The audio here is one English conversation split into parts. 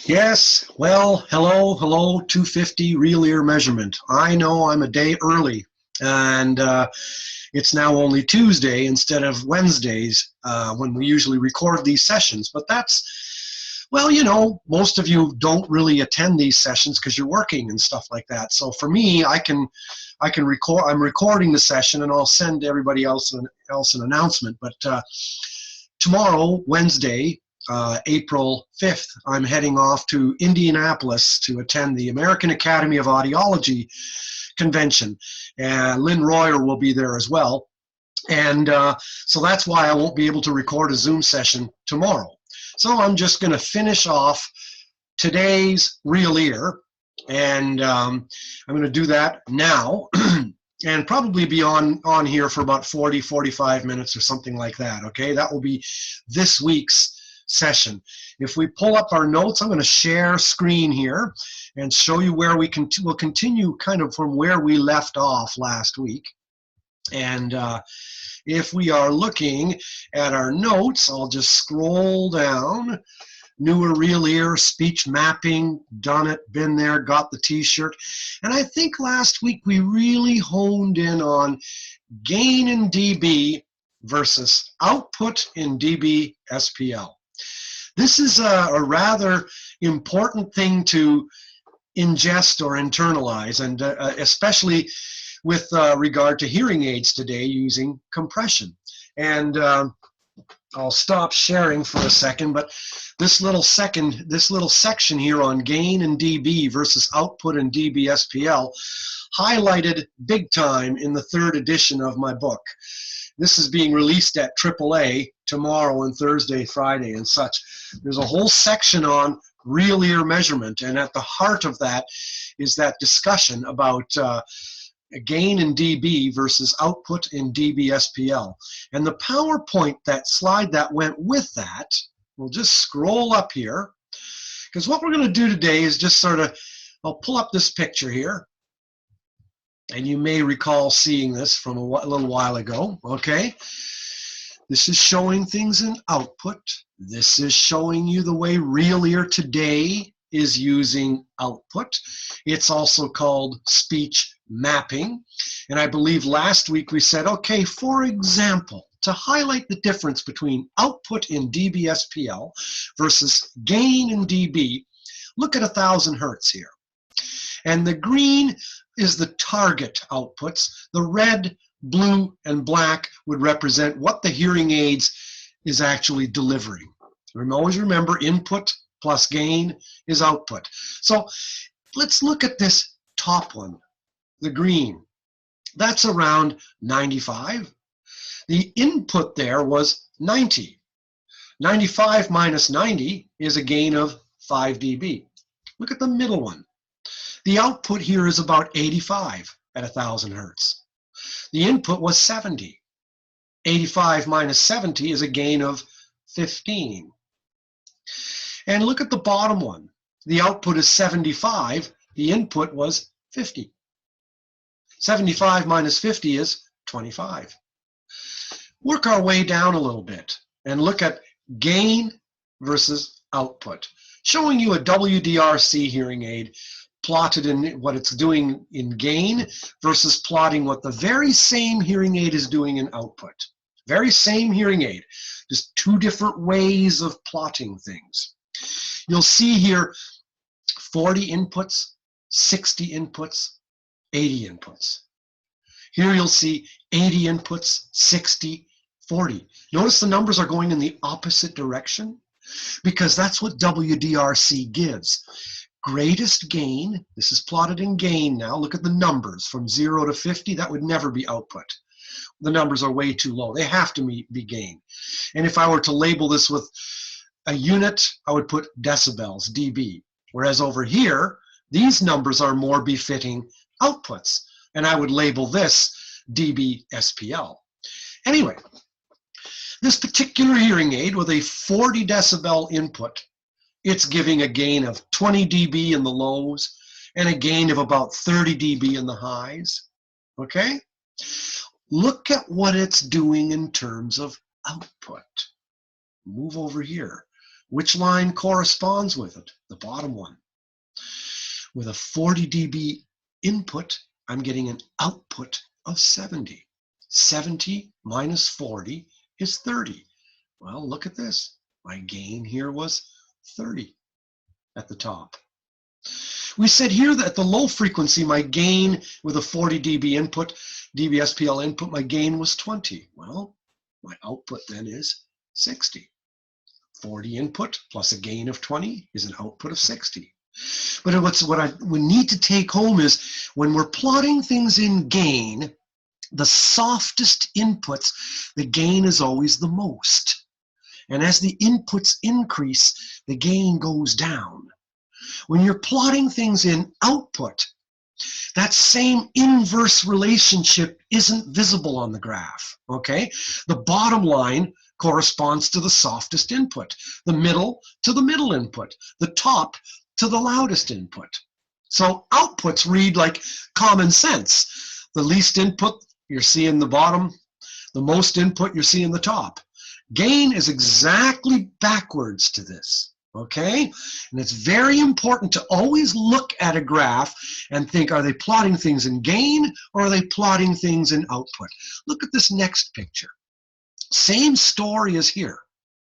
Yes, well, hello, 250 real ear measurement. I know I'm a day early, and it's now only Tuesday instead of Wednesdays when we usually record these sessions. But that's, well, most of you don't really attend these sessions because you're working and stuff like that. So for me, I can record. I'm recording the session, and I'll send everybody else an announcement. But tomorrow, Wednesday, April 5th, I'm heading off to Indianapolis to attend the American Academy of Audiology convention. And Lynn Royer will be there as well. And so that's why I won't be able to record a Zoom session tomorrow. So I'm just going to finish off today's Real Ear, and I'm going to do that now. And probably be on here for about 45 minutes or something like that, okay? That will be this week's session. If we pull up our notes, I'm going to share screen here and show you where we'll continue kind of from where we left off last week. And if we are looking at our notes, I'll just scroll down. Newer Real Ear, speech mapping, done it, been there, got the t-shirt. And I think last week we really honed in on gain in dB versus output in dB SPL. This is a rather important thing to ingest or internalize, and especially with regard to hearing aids today using compression. And I'll stop sharing for a second, but this little section here on gain in dB versus output in dB SPL highlighted big time in the 3rd edition of my book. This is being released at AAA tomorrow and Thursday, Friday, and such. There's a whole section on real ear measurement, and at the heart of that is that discussion about gain in dB versus output in dB SPL. And the PowerPoint, that slide that went with that, we'll just scroll up here, because what we're going to do today is just sort of, I'll pull up this picture here, and you may recall seeing this from a little while ago, okay? This is showing things in output. This is showing you the way Real Ear today is using output. It's also called speech mapping. And I believe last week we said, okay, for example, to highlight the difference between output in dB SPL versus gain in dB, look at 1,000 hertz here. And the green is the target outputs. The red, blue, and black would represent what the hearing aids is actually delivering. Always remember, input plus gain is output. So let's look at this top one, the green. That's around 95. The input there was 90. 95 minus 90 is a gain of 5 dB. Look at the middle one. The output here is about 85 at 1,000 hertz. The input was 70. 85 minus 70 is a gain of 15. And look at the bottom one. The output is 75. The input was 50. 75 minus 50 is 25. Work our way down a little bit and look at gain versus output, showing you a WDRC hearing aid plotted in what it's doing in gain versus plotting what the very same hearing aid is doing in output. Very same hearing aid, just 2 different ways of plotting things. You'll see here 40 inputs, 60 inputs, 80 inputs. Here you'll see 80 inputs, 60, 40. Notice the numbers are going in the opposite direction because that's what WDRC gives. Greatest gain, this is plotted in gain now. Look at the numbers from 0 to 50. That would never be output. The numbers are way too low. They have to be gain. And if I were to label this with a unit, I would put decibels, dB. Whereas over here, these numbers are more befitting outputs. And I would label this dB SPL. Anyway, this particular hearing aid with a 40 decibel input, it's giving a gain of 20 dB in the lows and a gain of about 30 dB in the highs. Okay? Look at what it's doing in terms of output. Move over here. Which line corresponds with it? The bottom one. With a 40 dB input, I'm getting an output of 70. 70 minus 40 is 30. Well, look at this. My gain here was 30 at the top. We said here that at the low frequency, my gain with a 40 dB input, dB/SPL input, my gain was 20. Well, my output then is 60. 40 input plus a gain of 20 is an output of 60. But we need to take home is when we're plotting things in gain, the softest inputs, the gain is always the most. And as the inputs increase, the gain goes down. When you're plotting things in output, that same inverse relationship isn't visible on the graph, okay? The bottom line corresponds to the softest input, the middle to the middle input, the top to the loudest input. So outputs read like common sense. The least input, you're seeing the bottom. The most input, you're seeing the top. Gain is exactly backwards to this, okay? And it's very important to always look at a graph and think, are they plotting things in gain or are they plotting things in output? Look at this next picture. Same story as here,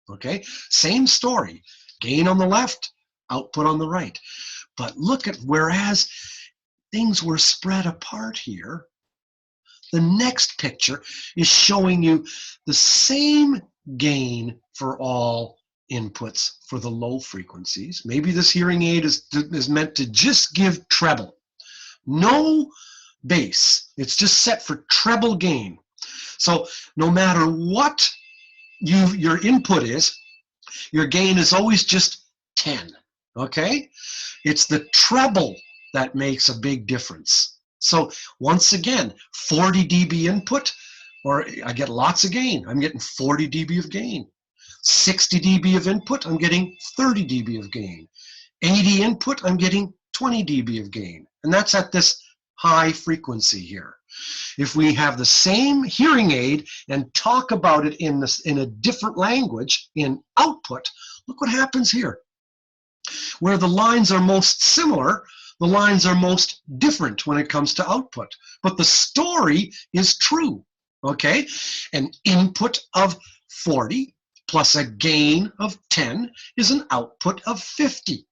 okay? Same story. Gain on the left, output on the right. But look at, whereas things were spread apart here, the next picture is showing you the same gain for all inputs for the low frequencies. Maybe this hearing aid is meant to just give treble. No bass. It's just set for treble gain. So no matter what your input is, your gain is always just 10, okay? It's the treble that makes a big difference. So once again, 40 dB input, or I get lots of gain. I'm getting 40 dB of gain. 60 dB of input, I'm getting 30 dB of gain. 80 input, I'm getting 20 dB of gain. And that's at this high frequency here. If we have the same hearing aid and talk about it in a different language, in output, look what happens here. Where the lines are most similar, the lines are most different when it comes to output. But the story is true, okay? An input of 40 plus a gain of 10 is an output of 50.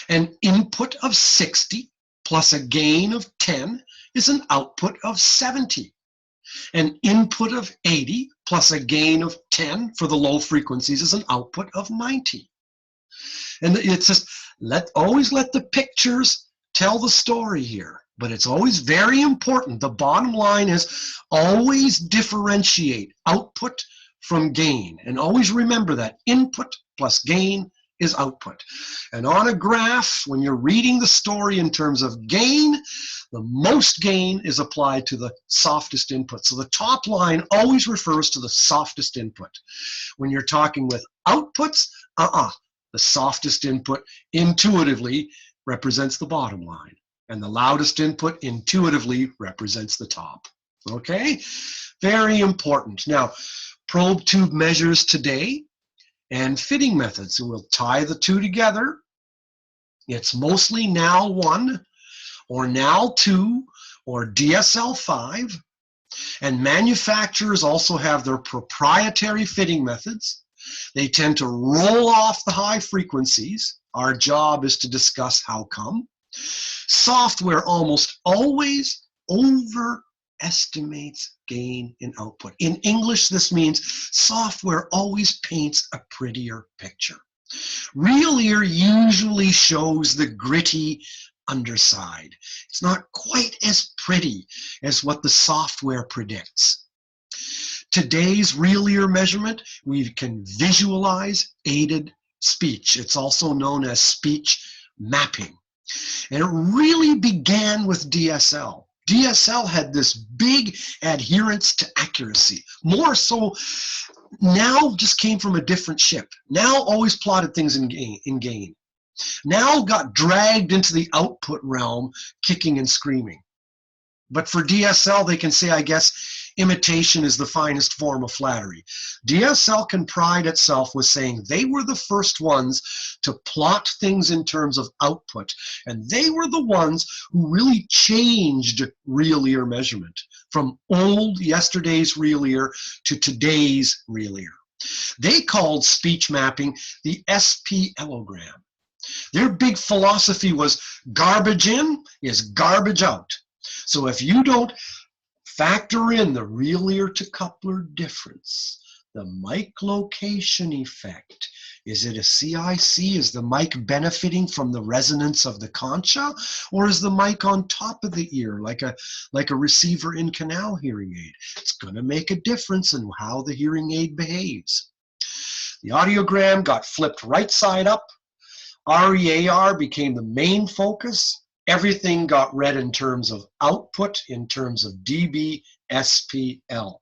An input of 60 plus a gain of 10 is an output of 70. An input of 80 plus a gain of 10 for the low frequencies is an output of 90. And it's just, always let the pictures tell the story here. But it's always very important. The bottom line is always differentiate output from gain. And always remember that input plus gain is output. And on a graph, when you're reading the story in terms of gain, the most gain is applied to the softest input. So the top line always refers to the softest input. When you're talking with outputs, the softest input intuitively represents the bottom line. And the loudest input intuitively represents the top. Okay? Very important. Now, probe tube measures today and fitting methods. And we'll tie the two together. It's mostly NAL 1 or NAL 2 or DSL 5. And manufacturers also have their proprietary fitting methods. They tend to roll off the high frequencies. Our job is to discuss how come. Software almost always overestimates gain in output. In English, this means software always paints a prettier picture. Real ear usually shows the gritty underside. It's not quite as pretty as what the software predicts. Today's real ear measurement, we can visualize aided speech. It's also known as speech mapping. And it really began with DSL. DSL had this big adherence to accuracy. More so, NAL just came from a different ship. NAL always plotted things in gain. NAL got dragged into the output realm, kicking and screaming. But for DSL, they can say, I guess, Imitation is the finest form of flattery. DSL can pride itself with saying they were the first ones to plot things in terms of output, and they were the ones who really changed real ear measurement from yesterday's real ear to today's real ear. They called speech mapping the SPLogram. Their big philosophy was garbage in is garbage out. So if you don't factor in the real ear to coupler difference, the mic location effect, is it a CIC? Is the mic benefiting from the resonance of the concha, or is the mic on top of the ear like a receiver in canal hearing aid? It's going to make a difference in how the hearing aid behaves. The audiogram got flipped right side up. REAR became the main focus. Everything got read in terms of output, in terms of dB, SPL.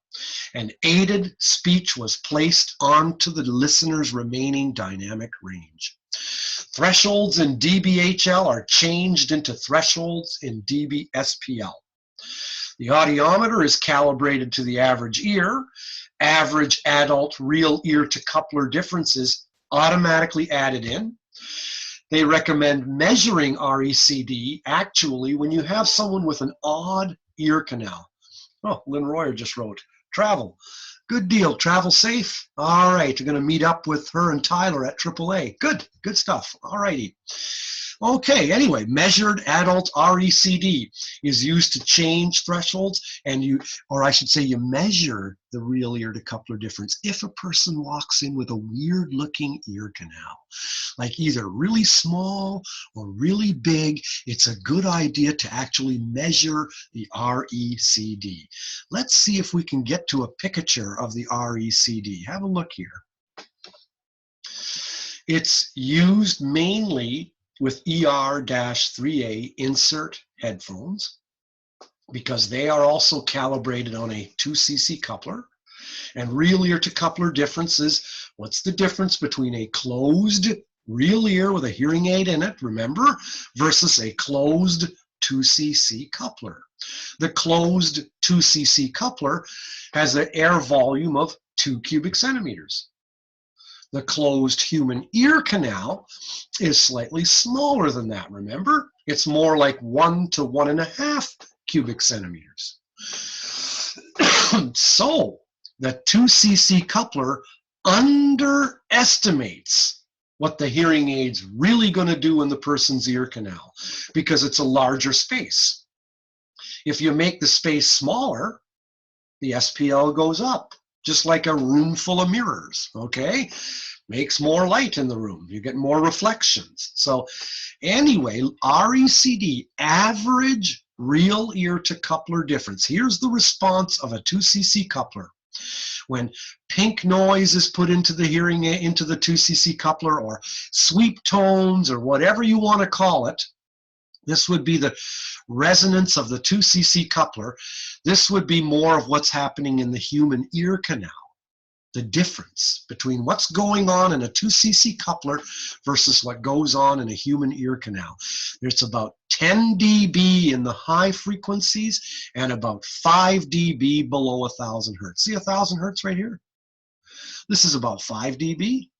And aided speech was placed onto the listener's remaining dynamic range. Thresholds in dBHL are changed into thresholds in dB-SPL. The audiometer is calibrated to the average ear. Average adult real ear to coupler differences automatically added in. They recommend measuring RECD actually when you have someone with an odd ear canal. Oh, Lynn Royer just wrote, travel. Good deal, travel safe. All right, you're gonna meet up with her and Tyler at AAA. Good stuff, all righty. Okay, anyway, measured adult RECD is used to change thresholds, and you measure the real ear to coupler difference if a person walks in with a weird looking ear canal, like either really small or really big. It's a good idea to actually measure the RECD. Let's see if we can get to a picture of the RECD. Have a look here. It's used mainly with ER-3A insert headphones because they are also calibrated on a 2cc coupler. And real ear to coupler difference is, what's the difference between a closed real ear with a hearing aid in it, remember, versus a closed 2cc coupler. The closed 2cc coupler has an air volume of 2 cubic centimeters. The closed human ear canal is slightly smaller than that, remember? It's more like 1 to 1.5 cubic centimeters. So the 2cc coupler underestimates what the hearing aid's really going to do in the person's ear canal because it's a larger space. If you make the space smaller, the SPL goes up. Just like a room full of mirrors, okay? Makes more light in the room. You get more reflections. So anyway, RECD, average real ear to coupler difference. Here's the response of a 2cc coupler. When pink noise is put into the hearing aid, into the 2cc coupler, or sweep tones, or whatever you want to call it, this would be the resonance of the 2cc coupler. This would be more of what's happening in the human ear canal. The difference between what's going on in a 2cc coupler versus what goes on in a human ear canal. There's about 10 dB in the high frequencies and about 5 dB below 1,000 hertz. See 1,000 hertz right here? This is about 5 dB.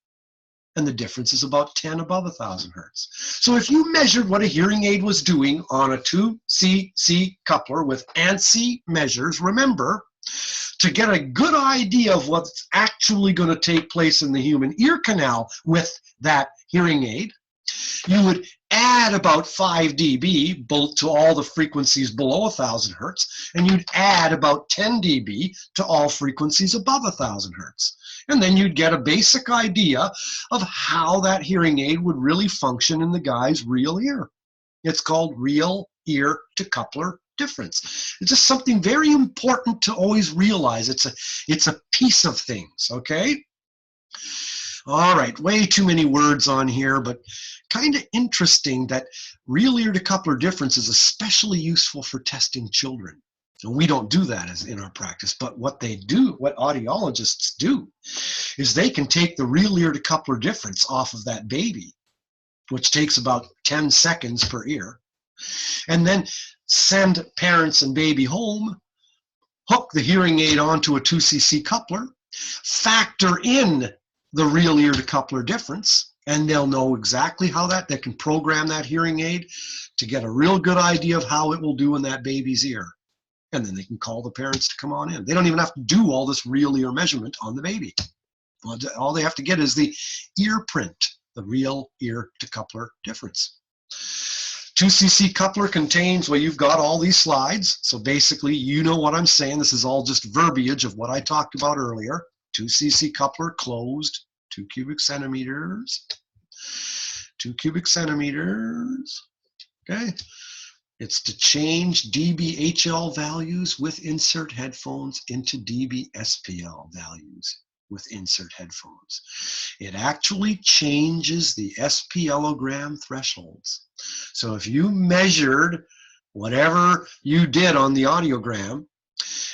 And the difference is about 10 above 1,000 hertz. So if you measured what a hearing aid was doing on a 2cc coupler with ANSI measures, remember, to get a good idea of what's actually going to take place in the human ear canal with that hearing aid, you would add about 5 dB to all the frequencies below 1,000 hertz, and you'd add about 10 dB to all frequencies above 1,000 hertz. And then you'd get a basic idea of how that hearing aid would really function in the guy's real ear. It's called real ear to coupler difference. It's just something very important to always realize. It's a piece of things, okay? All right, way too many words on here, but kind of interesting that real ear to coupler difference is especially useful for testing children. And we don't do that as in our practice, but what they do, what audiologists do, is they can take the real ear to coupler difference off of that baby, which takes about 10 seconds per ear, and then send parents and baby home, hook the hearing aid onto a 2cc coupler, factor in the real ear to coupler difference, and they'll know exactly how they can program that hearing aid to get a real good idea of how it will do in that baby's ear. And then they can call the parents to come on in. They don't even have to do all this real ear measurement on the baby. All they have to get is the ear print, the real ear to coupler difference. 2cc coupler contains, well, you've got all these slides. So basically, you know what I'm saying. This is all just verbiage of what I talked about earlier. 2cc coupler closed, 2 cubic centimeters. 2 cubic centimeters. Okay. It's to change dBHL values with insert headphones into dBSPL values with insert headphones. It actually changes the SPLogram thresholds. So if you measured whatever you did on the audiogram,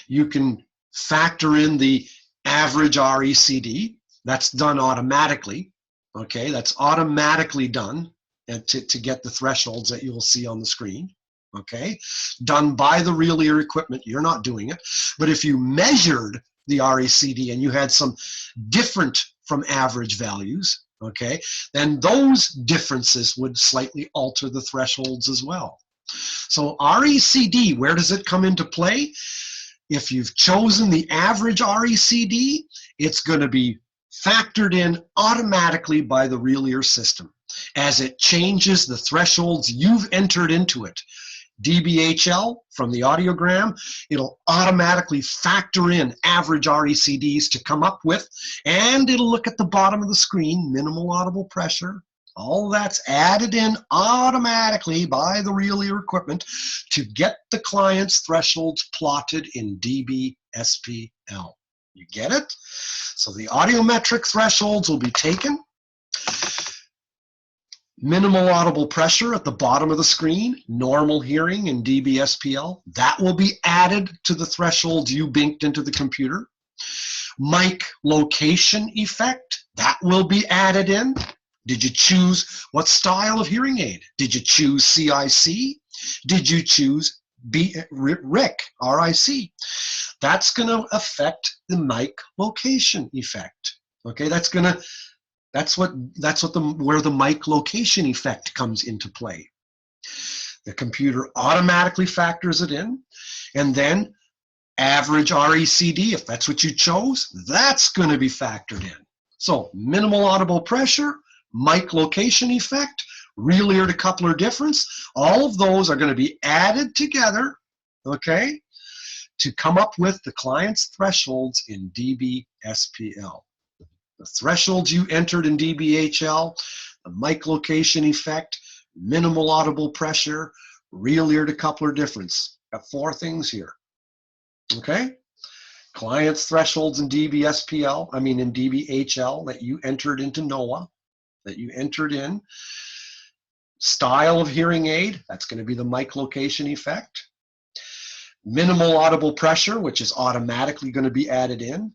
you can factor in the average RECD. That's done automatically. Okay, that's automatically done to get the thresholds that you'll see on the screen. Okay, done by the real ear equipment. You're not doing it. But if you measured the RECD and you had some different from average values, okay, then those differences would slightly alter the thresholds as well. So RECD, where does it come into play? If you've chosen the average RECD, it's going to be factored in automatically by the real ear system as it changes the thresholds you've entered into it. dBHL from the audiogram, it'll automatically factor in average RECDs to come up with, and it'll look at the bottom of the screen, minimal audible pressure. All that's added in automatically by the real ear equipment to get the client's thresholds plotted in dBSPL. You get it? So the audiometric thresholds will be taken. Minimal audible pressure at the bottom of the screen, normal hearing in dBSPL, that will be added to the thresholds you binked into the computer. Mic location effect, that will be added in. Did you choose what style of hearing aid? Did you choose CIC? Did you choose RIC? That's going to affect the mic location effect. Okay, where the mic location effect comes into play. The computer automatically factors it in, and then average RECD, if that's what you chose, that's going to be factored in. So minimal audible pressure, mic location effect, real ear to coupler difference, all of those are going to be added together, okay, to come up with the client's thresholds in dBSPL. The thresholds you entered in dBHL, the mic location effect, minimal audible pressure, real ear to coupler difference. Got 4 things here. Okay? Client's thresholds in dBHL that you entered into NOAA, that you entered in. Style of hearing aid, that's going to be the mic location effect. Minimal audible pressure, which is automatically going to be added in.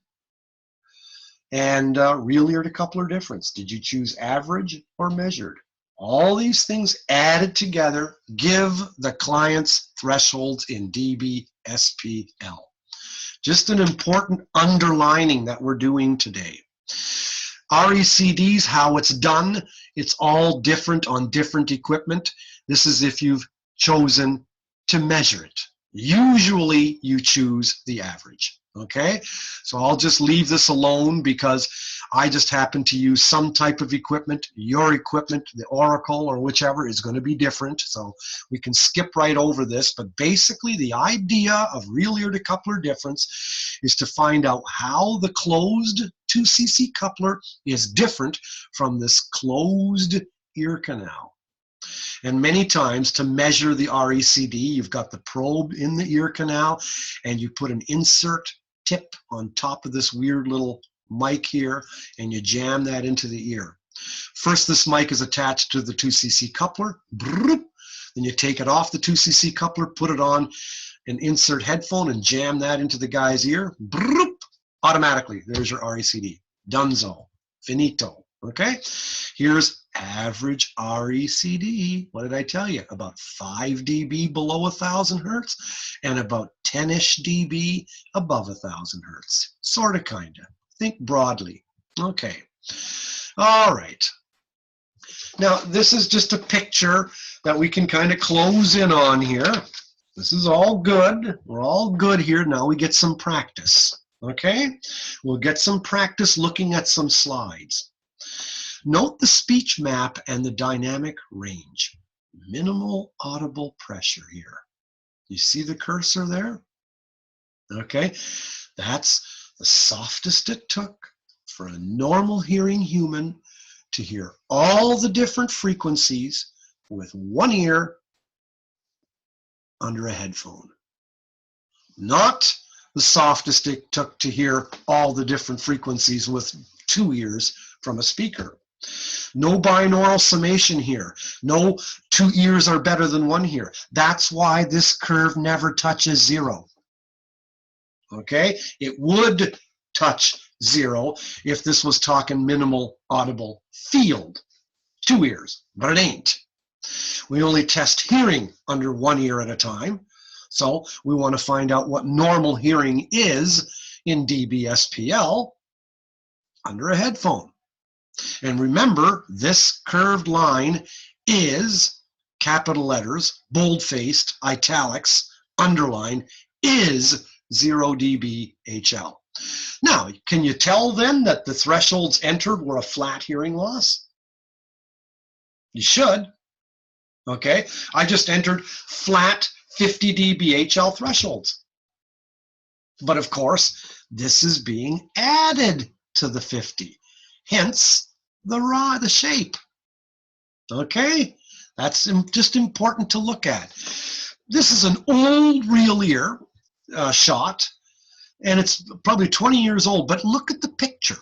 And real ear to coupler difference. Did you choose average or measured? All these things added together give the client's thresholds in dBSPL. Just an important underlining that we're doing today. RECDs, how it's done, it's all different on different equipment. This is if you've chosen to measure it. Usually you choose the average. Okay, so I'll just leave this alone because I just happen to use some type of equipment. Your equipment, the Oracle or whichever, is going to be different, so we can skip right over this. But basically the idea of real ear to coupler difference is to find out how the closed 2cc coupler is different from this closed ear canal. And many times to measure the RECD, you've got the probe in the ear canal and you put an insert tip on top of this weird little mic here and you jam that into the ear. First, this mic is attached to the 2cc coupler. Then you take it off the 2cc coupler, put it on an insert headphone and jam that into the guy's ear. Automatically, there's your RECD. Dunzo. Finito. Okay? Here's Average RECD, what did I tell you? About 5 dB below 1,000 hertz and about 10-ish dB above 1,000 hertz. Sort of, kind of. Think broadly. Okay. All right. Now, this is just a picture that we can kind of close in on here. This is all good. We're all good here. Now we get some practice. Okay? We'll get some practice looking at some slides. Note the speech map and the dynamic range. Minimal audible pressure here. You see the cursor there? Okay, that's the softest it took for a normal hearing human to hear all the different frequencies with one ear under a headphone. Not the softest it took to hear all the different frequencies with two ears from a speaker. No binaural summation here. No two ears are better than one here. That's why this curve never touches zero. Okay? It would touch zero if this was talking minimal audible field. Two ears, but it ain't. We only test hearing under one ear at a time. So we want to find out what normal hearing is in dBSPL under a headphone. And remember, this curved line is capital letters, bold-faced, italics, underline, is 0 dB HL. Now, can you tell then that the thresholds entered were a flat hearing loss? You should. Okay, I just entered flat 50 dB HL thresholds. But of course, this is being added to the 50. Hence, the shape. Okay, that's just important to look at. This is an old real ear shot, and it's probably 20 years old, but look at the picture.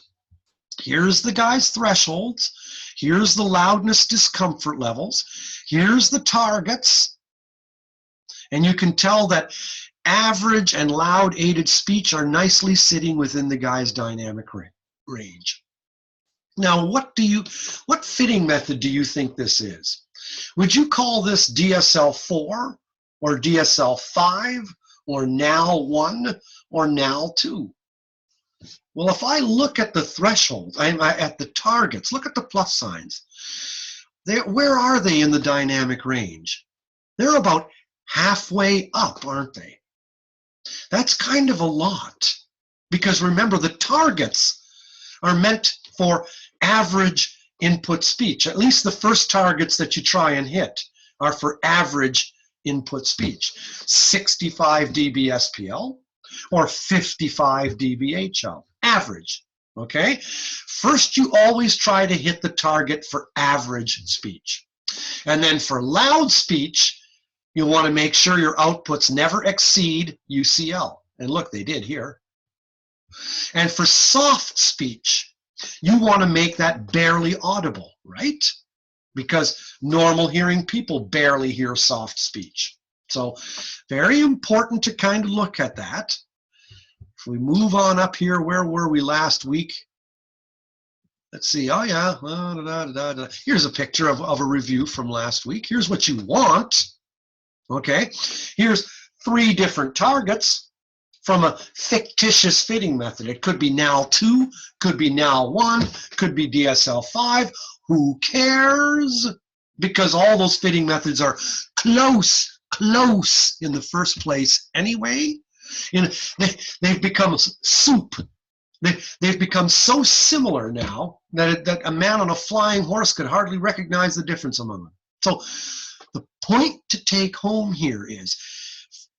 Here's the guy's thresholds. Here's the loudness discomfort levels. Here's the targets. And you can tell that average and loud aided speech are nicely sitting within the guy's dynamic range. Now, what fitting method do you think this is? Would you call this DSL4 or DSL5 or NAL1 or NAL2? Well, if I look at the threshold, at the targets, look at the plus signs. Where are they in the dynamic range? They're about halfway up, aren't they? That's kind of a lot, because remember, the targets are meant for average input speech. At least the first targets that you try and hit are for average input speech. 65 dB SPL or 55 dB HL. Average, okay? First, you always try to hit the target for average speech. And then for loud speech, you want to make sure your outputs never exceed UCL. And look, they did here. And for soft speech, you want to make that barely audible, right? Because normal hearing people barely hear soft speech. So very important to kind of look at that. If we move on up here, where were we last week? Let's see. Oh, yeah. Here's a picture of a review from last week. Here's what you want. Okay. Here's 3 different targets from a fictitious fitting method. It could be NAL2, could be NAL1, could be DSL5. Who cares? Because all those fitting methods are close in the first place anyway. They've become soup. They've become so similar now that a man on a flying horse could hardly recognize the difference among them. So the point to take home here is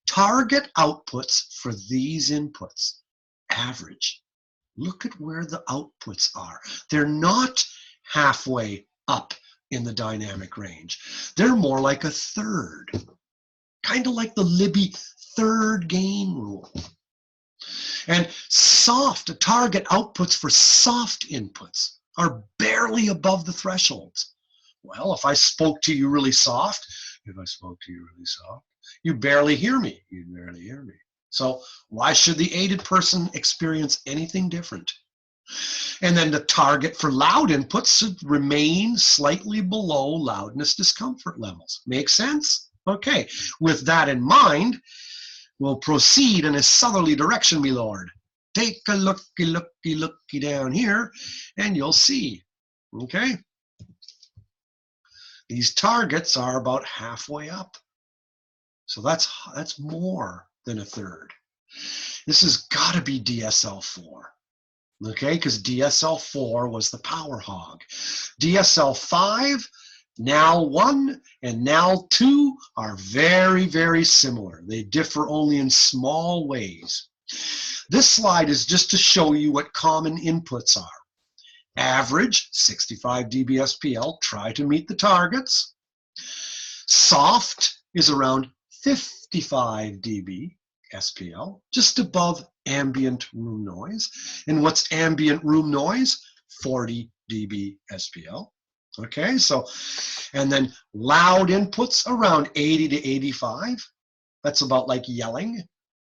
target outputs for these inputs. Average. Look at where the outputs are. They're not halfway up in the dynamic range. They're more like a third. Kind of like the Libby third gain rule. And target outputs for soft inputs are barely above the thresholds. Well, if I spoke to you really soft, you barely hear me. You barely hear me. So why should the aided person experience anything different? And then the target for loud inputs should remain slightly below loudness discomfort levels. Make sense? Okay, with that in mind, we'll proceed in a southerly direction, my lord. Take a looky down here, and you'll see, okay? These targets are about halfway up. So that's more than a third. This has got to be DSL4. Okay, because DSL4 was the power hog. DSL5, now 1 and now 2 are very, very similar. They differ only in small ways. This slide is just to show you what common inputs are. Average, 65 dB SPL, try to meet the targets. Soft is around 55 dB SPL, just above ambient room noise. And what's ambient room noise? 40 dB SPL. Okay, so, and then loud inputs around 80 to 85. That's about like yelling.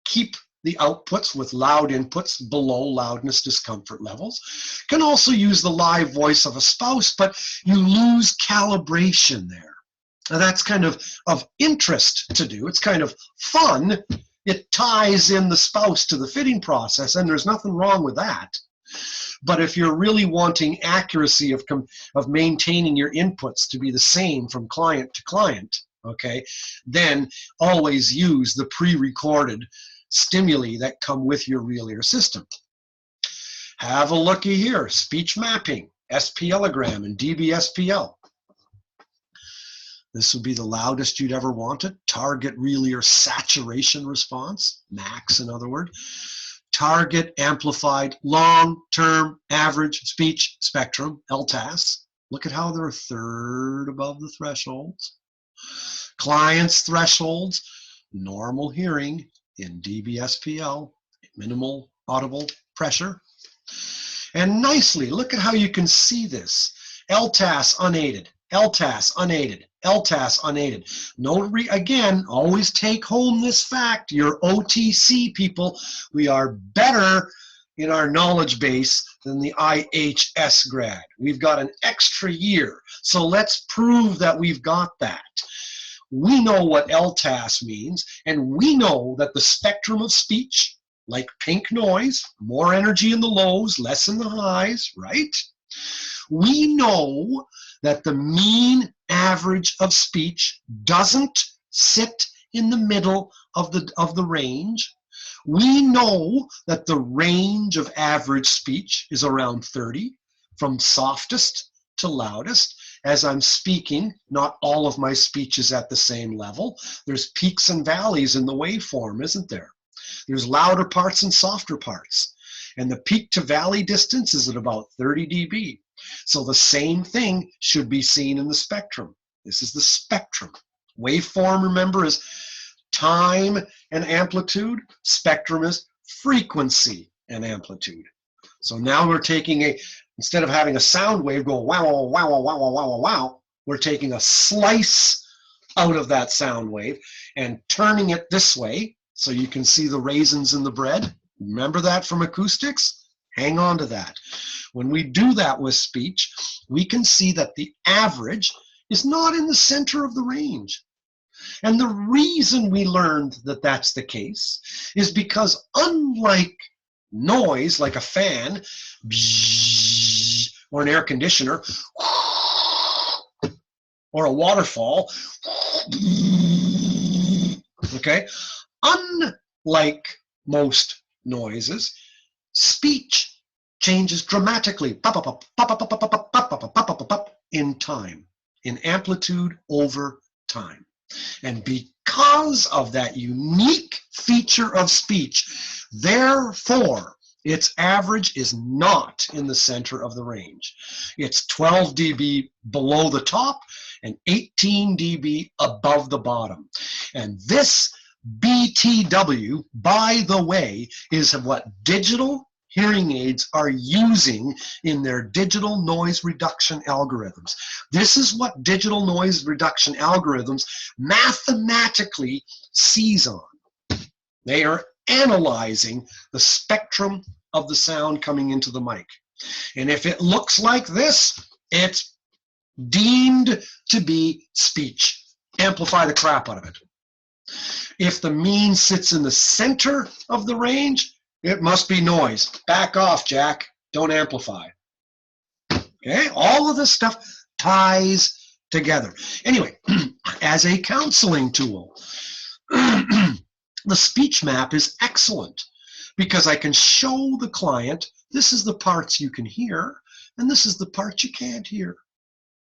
Keep the outputs with loud inputs below loudness discomfort levels. Can also use the live voice of a spouse, but you lose calibration there. Now that's kind of interest to do. It's kind of fun. It ties in the spouse to the fitting process, and there's nothing wrong with that. But if you're really wanting accuracy of maintaining your inputs to be the same from client to client, okay, then always use the pre-recorded stimuli that come with your real ear system. Have a looky here, speech mapping, SPLogram and dBSPL. This would be the loudest you'd ever want it. Target real ear saturation response, max in other words. Target amplified long-term average speech spectrum, LTAS. Look at how they're a third above the thresholds. Client's thresholds, normal hearing in dBSPL, minimal audible pressure. And nicely, look at how you can see this. LTAS unaided, LTAS unaided, LTAS unaided. Note again, always take home this fact. You're OTC people. We are better in our knowledge base than the IHS grad. We've got an extra year. So let's prove that we've got that. We know what LTAS means, and we know that the spectrum of speech, like pink noise, more energy in the lows, less in the highs, right? We know that the mean average of speech doesn't sit in the middle of the range. We know that the range of average speech is around 30, from softest to loudest. As I'm speaking, not all of my speech is at the same level. There's peaks and valleys in the waveform, isn't there? There's louder parts and softer parts. And the peak to valley distance is at about 30 dB. So the same thing should be seen in the spectrum. This is the spectrum. Waveform, remember, is time and amplitude. Spectrum is frequency and amplitude. So now we're taking instead of having a sound wave go wow, wow, wow, wow, wow, wow, wow, wow, we're taking a slice out of that sound wave and turning it this way so you can see the raisins in the bread. Remember that from acoustics? Hang on to that. When we do that with speech, we can see that the average is not in the center of the range. And the reason we learned that that's the case is because unlike noise, like a fan, or an air conditioner, or a waterfall, okay, unlike most noises, speech changes dramatically in time, in amplitude over time. And because of that unique feature of speech, therefore, its average is not in the center of the range. It's 12 dB below the top and 18 dB above the bottom. And this BTW, by the way, is what digital hearing aids are using in their digital noise reduction algorithms. This is what digital noise reduction algorithms mathematically seize on. They are analyzing the spectrum of the sound coming into the mic. And if it looks like this, it's deemed to be speech. Amplify the crap out of it. If the mean sits in the center of the range, it must be noise. Back off, Jack. Don't amplify. Okay, all of this stuff ties together. Anyway, as a counseling tool, the speech map is excellent because I can show the client this is the parts you can hear and this is the parts you can't hear.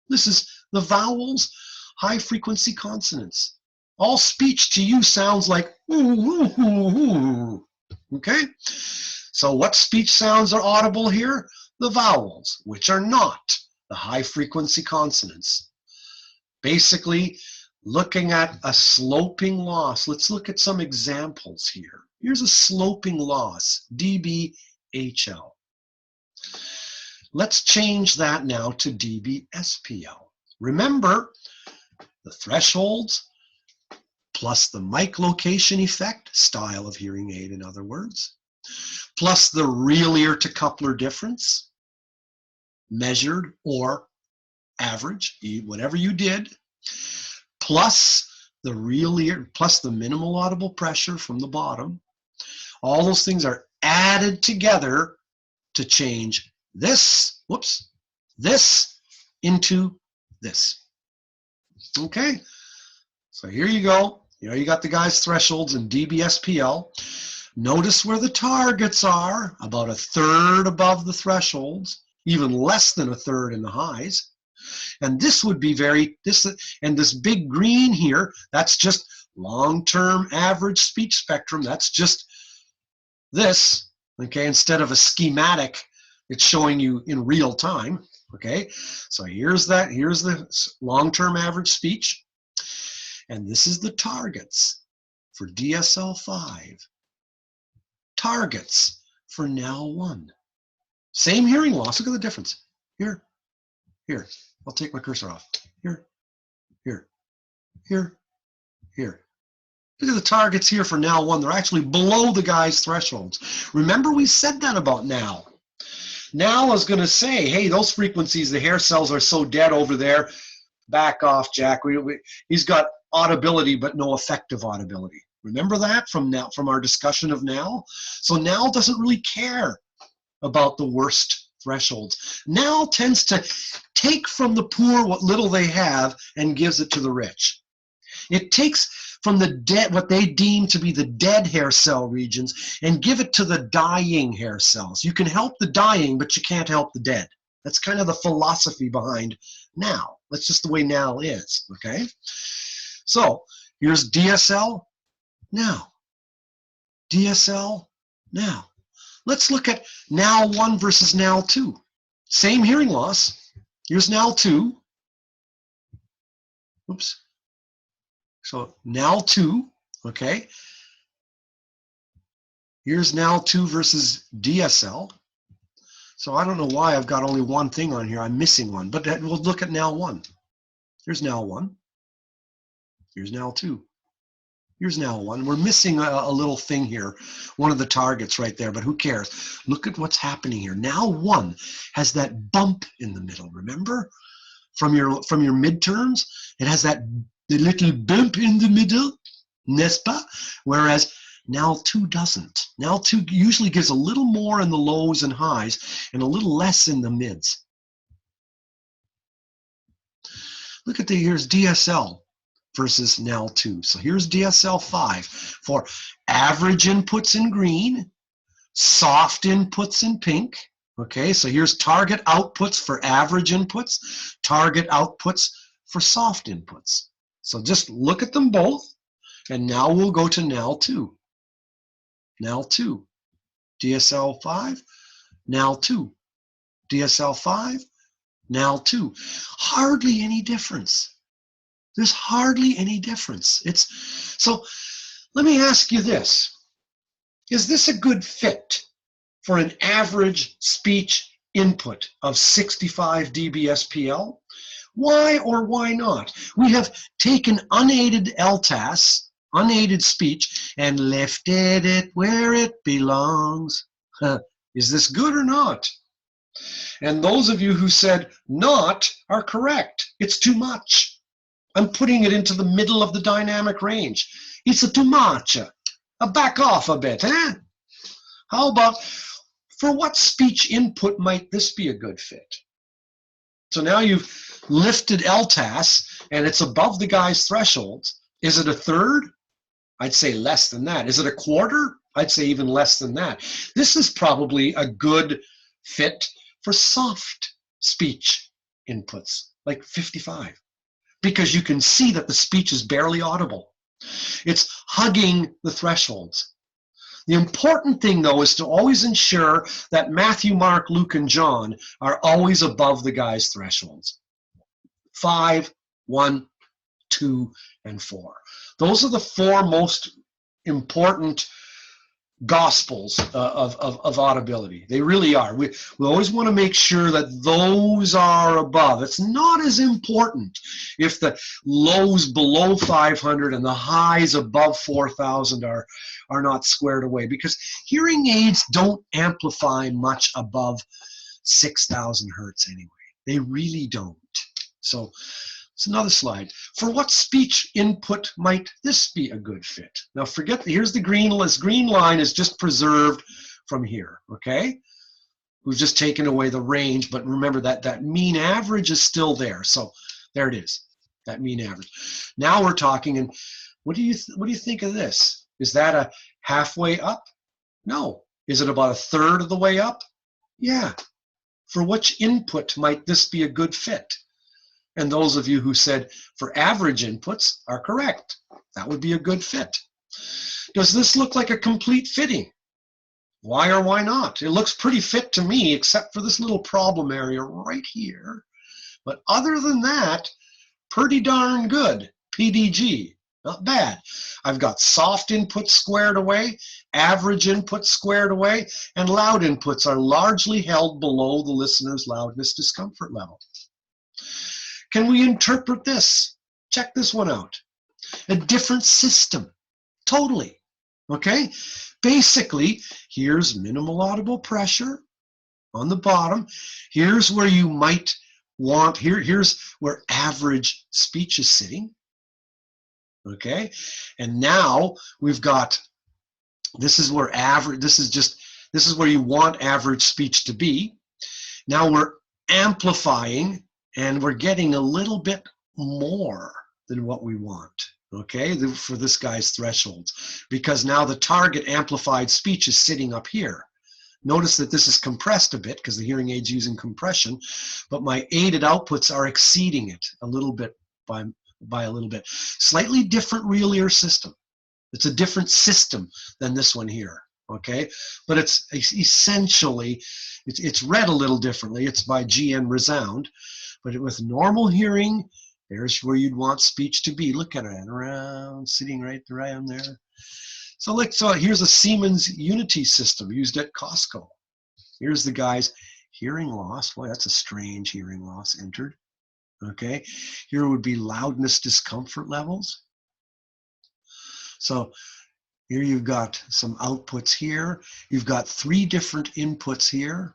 This is the vowels, high frequency consonants. All speech to you sounds like ooh, ooh, ooh, ooh. Okay? So what speech sounds are audible here? The vowels, which are not the high frequency consonants. Basically, looking at a sloping loss. Let's look at some examples here. Here's a sloping loss, dB/HL. Let's change that now to dB/SPL. Remember, the thresholds plus the mic location effect, style of hearing aid in other words, plus the real ear to coupler difference, measured or average, whatever you did, plus the real ear, plus the minimal audible pressure from the bottom. All those things are added together to change this, whoops, this into this. Okay, so here you go. You know, you got the guy's thresholds in dB/SPL. Notice where the targets are, about a third above the thresholds, even less than a third in the highs. And this would be and this big green here, that's just long-term average speech spectrum. That's just this, okay? Instead of a schematic, it's showing you in real time, okay? So here's the long-term average speech. And this is the targets for DSL5. Targets for NAL1. Same hearing loss. Look at the difference. Here, here. I'll take my cursor off. Here, here, here, here. Look at the targets here for NAL1. They're actually below the guy's thresholds. Remember we said that about NAL. NAL is going to say, hey, those frequencies, the hair cells are so dead over there. Back off, Jack. He's got audibility, but no effective audibility. Remember that from our discussion of NAL? So NAL doesn't really care about the worst thresholds. NAL tends to take from the poor what little they have and gives it to the rich. It takes from the dead, what they deem to be the dead hair cell regions, and give it to the dying hair cells. You can help the dying, but you can't help the dead. That's kind of the philosophy behind NAL. That's just the way NAL is, okay? So here's DSL, now. DSL, now. Let's look at NAL1 versus NAL2. Same hearing loss. Here's NAL2. Oops. So NAL2, okay. Here's NAL2 versus DSL. So I don't know why I've got only one thing on here. I'm missing one, but we'll look at NAL1. Here's NAL1. Here's NAL2. Here's NAL1. We're missing a little thing here, one of the targets right there, but who cares? Look at what's happening here. NAL1 has that bump in the middle, remember? From your midterms, it has the little bump in the middle, n'est-ce pas? Whereas NAL2 doesn't. NAL2 usually gives a little more in the lows and highs and a little less in the mids. Look at here's DSL versus NAL2. So here's DSL5 for average inputs in green, soft inputs in pink. Okay, so here's target outputs for average inputs, target outputs for soft inputs. So just look at them both, and now we'll go to NAL2. NAL2, DSL5, NAL2, DSL5, NAL2. Hardly any difference. There's hardly any difference. So let me ask you this. Is this a good fit for an average speech input of 65 dB/SPL? Why or why not? We have taken unaided LTAS, unaided speech, and lifted it where it belongs. Is this good or not? And those of you who said not are correct. It's too much. I'm putting it into the middle of the dynamic range. It's too much. Back off a bit, eh? How about, for what speech input might this be a good fit? So now you've lifted LTAS and it's above the guy's threshold. Is it a third? I'd say less than that. Is it a quarter? I'd say even less than that. This is probably a good fit for soft speech inputs, like 55, because you can see that the speech is barely audible. It's hugging the thresholds. The important thing, though, is to always ensure that Matthew, Mark, Luke, and John are always above the guy's thresholds. 5, 1, 2, and 4. Those are the 4 most important gospels of audibility. They really are. We always want to make sure that those are above. It's not as important if the lows below 500 and the highs above 4,000 are not squared away, because hearing aids don't amplify much above 6,000 hertz anyway. They really don't. So it's another slide. For what speech input might this be a good fit? Now forget, here's the green list. Green line is just preserved from here, okay? We've just taken away the range, but remember that mean average is still there. So there it is, that mean average. Now we're talking, and what do you think of this? Is that a halfway up? No. Is it about a third of the way up? Yeah. For which input might this be a good fit? And those of you who said for average inputs are correct. That would be a good fit. Does this look like a complete fitting? Why or why not? It looks pretty fit to me, except for this little problem area right here. But other than that, pretty darn good. PDG, not bad. I've got soft inputs squared away, average inputs squared away, and loud inputs are largely held below the listener's loudness discomfort level. Can we interpret this? Check this one out. A different system, totally, okay? Basically, here's minimal audible pressure on the bottom. Here's where you might want, here's where average speech is sitting, okay? And now we've got, this is where average, this is where you want average speech to be. Now we're amplifying, and we're getting a little bit more than what we want, okay, for this guy's thresholds, because now the target amplified speech is sitting up here. Notice that this is compressed a bit because the hearing aid's using compression, but my aided outputs are exceeding it a little bit by a little bit. Slightly different real ear system. It's a different system than this one here, okay? But it's essentially, it's read a little differently. It's by GN Resound. But with normal hearing, there's where you'd want speech to be. Look at it, around, sitting right around there. So here's a Siemens Unity system used at Costco. Here's the guy's hearing loss. Boy, that's a strange hearing loss entered. Okay, here would be loudness discomfort levels. So here you've got some outputs here. You've got 3 different inputs here.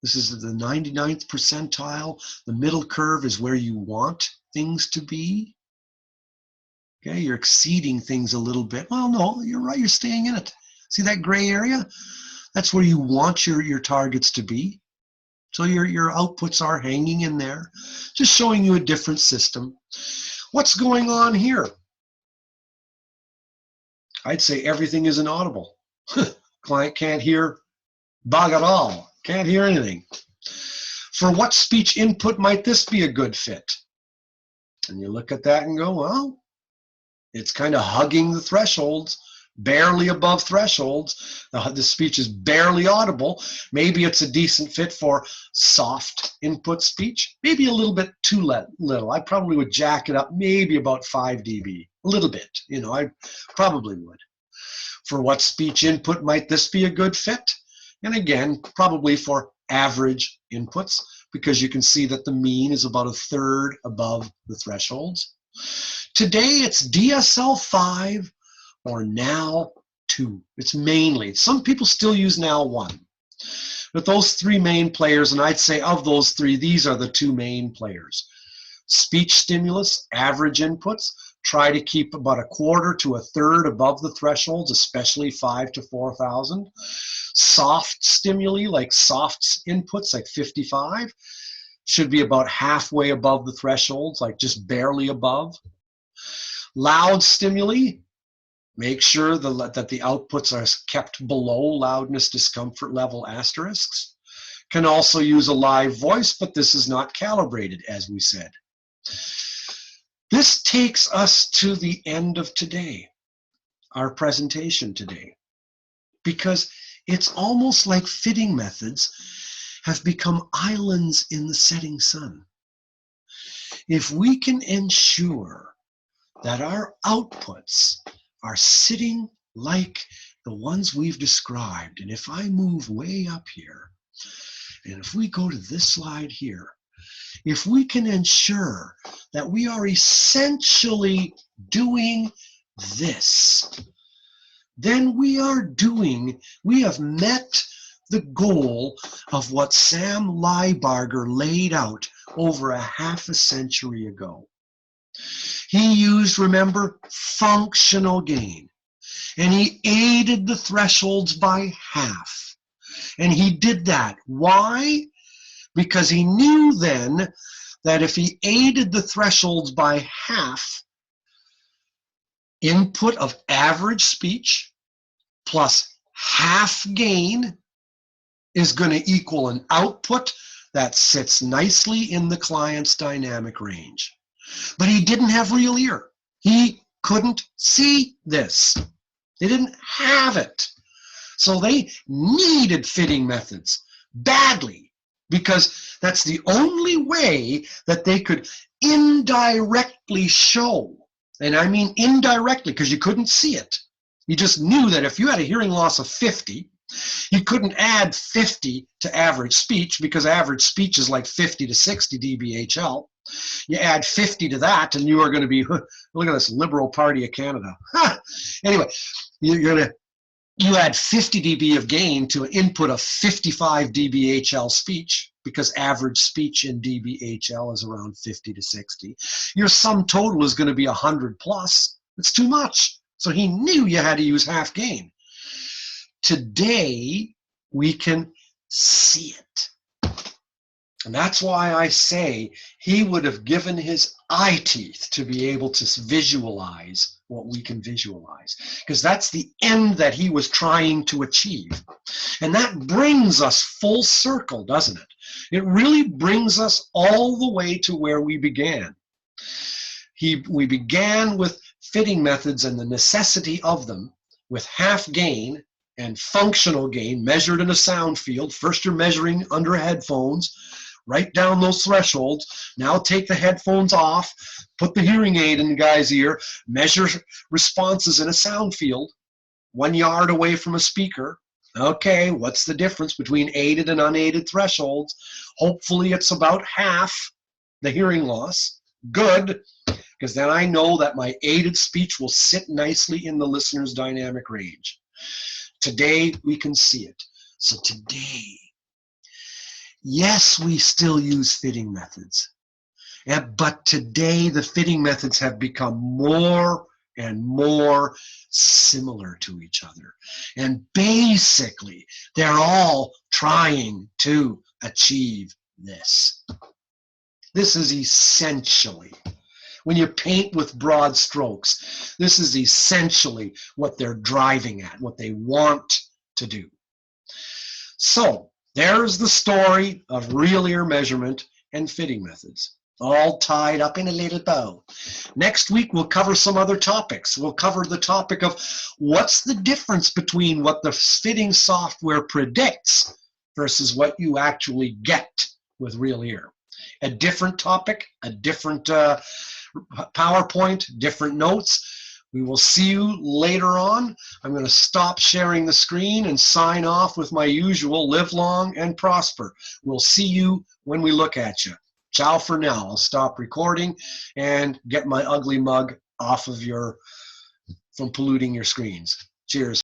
This is the 99th percentile. The middle curve is where you want things to be. Okay, you're exceeding things a little bit. Well, no, you're right, you're staying in it. See that gray area? That's where you want your targets to be. So your outputs are hanging in there, just showing you a different system. What's going on here? I'd say everything is inaudible. Client can't hear bug at all. Can't hear anything. For what speech input might this be a good fit? And you look at that and go, well, it's kind of hugging the thresholds, barely above thresholds. The speech is barely audible. Maybe it's a decent fit for soft input speech. Maybe a little bit too little. I probably would jack it up maybe about 5 dB. A little bit, you know, I probably would. For what speech input might this be a good fit? And again, probably for average inputs, because you can see that the mean is about a third above the thresholds. Today it's DSL5 or NAL 2. It's mainly, some people still use NAL 1. But those three main players, and I'd say of those three, these are the two main players. Speech stimulus, average inputs, try to keep about a quarter to a third above the thresholds, especially 5 to 4,000. Soft stimuli, like soft inputs, like 55, should be about halfway above the thresholds, like just barely above. Loud stimuli, make sure that the outputs are kept below loudness discomfort level asterisks. Can also use a live voice, but this is not calibrated, as we said. This takes us to the end of today, our presentation today, because it's almost like fitting methods have become islands in the setting sun. If we can ensure that our outputs are sitting like the ones we've described, and if I move way up here, and if we go to this slide here, if we can ensure that we are essentially doing this, then we have met the goal of what Sam Liebarger laid out over a half a century ago. He used, remember, functional gain, and he aided the thresholds by half. And he did that. Why? Because he knew then that if he aided the thresholds by half, input of average speech plus half gain is going to equal an output that sits nicely in the client's dynamic range. But he didn't have real ear. He couldn't see this. They didn't have it. So they needed fitting methods badly, because that's the only way that they could indirectly show. And I mean indirectly, because you couldn't see it. You just knew that if you had a hearing loss of 50, you couldn't add 50 to average speech, because average speech is like 50 to 60 dBHL. You add 50 to that, and you are going to be, look at this Liberal Party of Canada. Anyway, you add 50 dB of gain to an input of 55 dBHL speech, because average speech in dBHL is around 50 to 60. Your sum total is going to be 100 plus. It's too much. So he knew you had to use half gain. Today, we can see it. And that's why I say he would have given his eye teeth to be able to visualize what we can visualize, because that's the end that he was trying to achieve. And that brings us full circle, doesn't it? It really brings us all the way to where we began. We began with fitting methods and the necessity of them, with half gain and functional gain measured in a sound field. First you're measuring under headphones, write down those thresholds. Now take the headphones off, put the hearing aid in the guy's ear, measure responses in a sound field, 1 yard away from a speaker. Okay, what's the difference between aided and unaided thresholds? Hopefully it's about half the hearing loss. Good, because then I know that my aided speech will sit nicely in the listener's dynamic range. Today we can see it. So today, yes, we still use fitting methods, but today the fitting methods have become more and more similar to each other. And basically, they're all trying to achieve this. This is essentially, when you paint with broad strokes, this is essentially what they're driving at, what they want to do. So, there's the story of real ear measurement and fitting methods, all tied up in a little bow. Next week, we'll cover some other topics. We'll cover the topic of what's the difference between what the fitting software predicts versus what you actually get with real ear. A different topic, a different PowerPoint, different notes. We will see you later on. I'm going to stop sharing the screen and sign off with my usual live long and prosper. We'll see you when we look at you. Ciao for now. I'll stop recording and get my ugly mug off of from polluting your screens. Cheers.